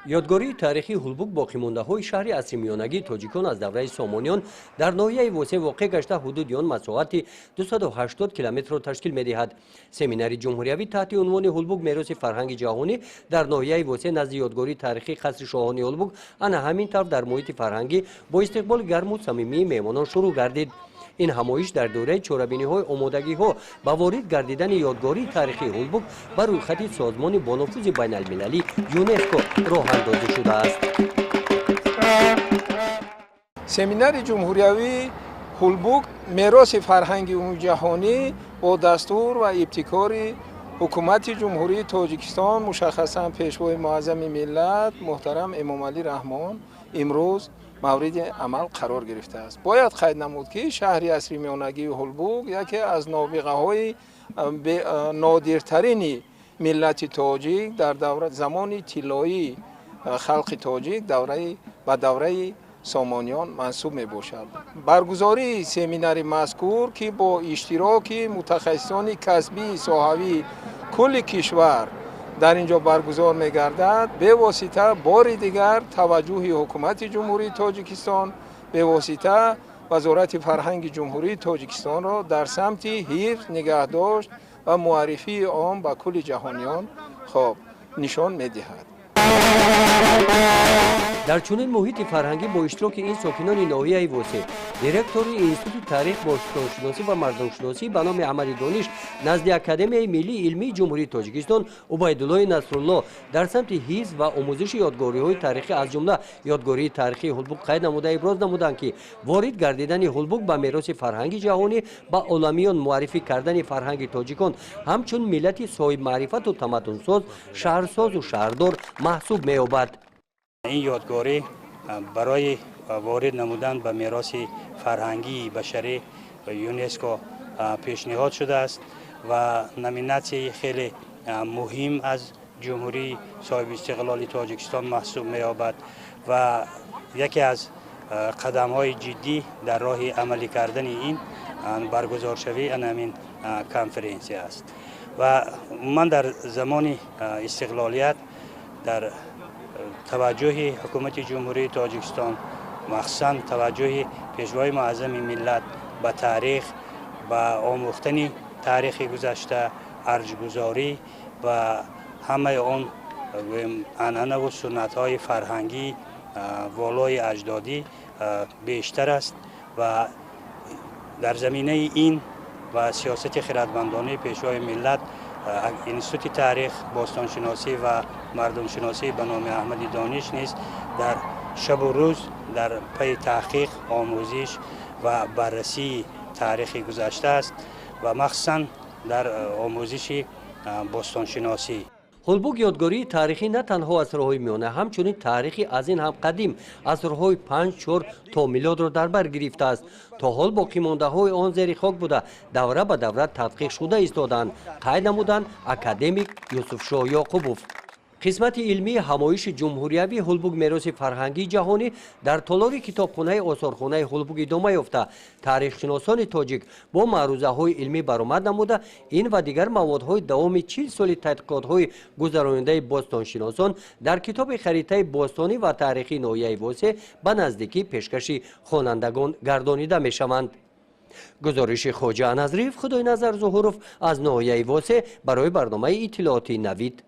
یادگاری تاریخی هولبوک باقی‌مانده‌های شهر عصری‌میانگی تاجیکان از دوره سامانیان در ناحیه وسع واقع گشته حدود آن مساحت 280 کیلومتر را تشکیل می‌دهد. سمینار جمهوریوی تحت عنوان هولبوک میراث فرهنگ جهانی در ناحیه وسع نزد یادگاری تاریخی قصر شاهانی هولبوک آن همین طرف در محیط فرهنگی با استقبال گرم و صمیمی مهمانان شروع گردید. این همایش در دوره چاره‌بینی‌های آمادگی‌ها با وارد گردیدن یادگاری تاریخی هولبوک بر روی خط سازمان بانفوذ بین‌المللی یونسکو راه اندازی شده است. سمینار جمهوریوی هولبوک میراث فرهنگی عمومی جهانی با دستور و ابتکار حکومت جمهوری تاجیکستان مشخصاً پیشوای معظم ملت محترم امام علی رحمان امروز مورد عمل قرار گرفته است. باید قید نمود که شهر عصری‌میانگی هولبوک یکی از نابغه‌های نادرترین ملت تاجیک در دوره زمان طلایی خلق تاجیک دوره سامانیان منسوب می باشد. برگزاری سمینار مذکور که با اشتراک متخصصان کسبی صحوی کل کشور در اینجا برگزار می گردد، به واسطه بار دیگر توجه حکومت جمهوری تاجیکستان به واسطه وزارت فرهنگ جمهوری تاجیکستان را در سمت حفظ، نگهداشت و معرفی آن به کل جهانیان نشان می دهد. در چنین محیط فرهنگی با اشتراک این ساکنان ناحیه وسع دیرکتور انستیتوت تاریخ باستانشناسی و مردمشناسی به نام احمد دانش نزد اکادمی ملی علمی جمهوری تاجیکستان عبیدالله نصرالله در سمت حفظ و آموزش یادگاری‌های تاریخی از جمله یادگاری تاریخی هولبوک قید نموده ابراز نمودند که وارد گردیدن هولبوک به میراث فرهنگی جهانی با عالمیان معرفی کردن فرهنگ تاجیکان همچون ملت صاحب معرفت و تمدن‌ساز، شهرساز و شهردار محسوب می‌یابد. این یادگاری برای وارد نمودن به میراث فرهنگی بشری یونسکو پیشنهاد شده است و نامیناسی خیلی مهم از جمهوری صاحب استقلال تاجیکستان محسوب می‌یابد و یکی از قدم‌های جدی در راه عملی کردن این برگزار شوی همین کنفرانسی است و من در زمان استقلالیت در توجه حکومت جمهوری تاجیکستان مخصوصاً توجه پیشوای معظم ملت به تاریخ و آموختن تاریخ گذشته ارزش‌گذاری و همه آن عنعنه و سنت‌های فرهنگی والای اجدادی بیشتر است و در زمینه این و سیاست خردمندانه پیشوای ملت انستیتوت تاریخ باستانشناسی و مردمشناسی به نام احمد دانش نیز در شب و روز در پی تحقیق، آموزش و بررسی تاریخ گذشته است و مخصوصاً در آموزش باستانشناسی. هولبوک یادگاری تاریخی نه تنها عصرهای میانه همچنین تاریخی از این هم قدیم عصرهای 5-4 تا میلاد را در بر گرفته است. تا حال باقی مانده های آن زیر خاک بوده دوره به دوره تدقیق شده ایستادند. قید نمودند اکادمیک یوسف شاه یعقوبوف. قسمت علمی همایش جمهوریوی هولبوک میراث فرهنگی جهانی در تالار کتابخانه آثارخانه هولبوک ادامه یافته. تاریخ شناسان تاجیک با معروضه های علمی برآمد نموده این و دیگر موادهای دوام 40 سال تحقیقات های گذراننده باستانشناسان در کتاب خریطه باستانی و تاریخی ناحیه وسع به نزدیکی پیشکش خوانندگان گردانیده می شوند. گزارش خواجه نظریف خدای نظر ظهوروف از ناحیه وسع برای برنامه اطلاعاتی نوید.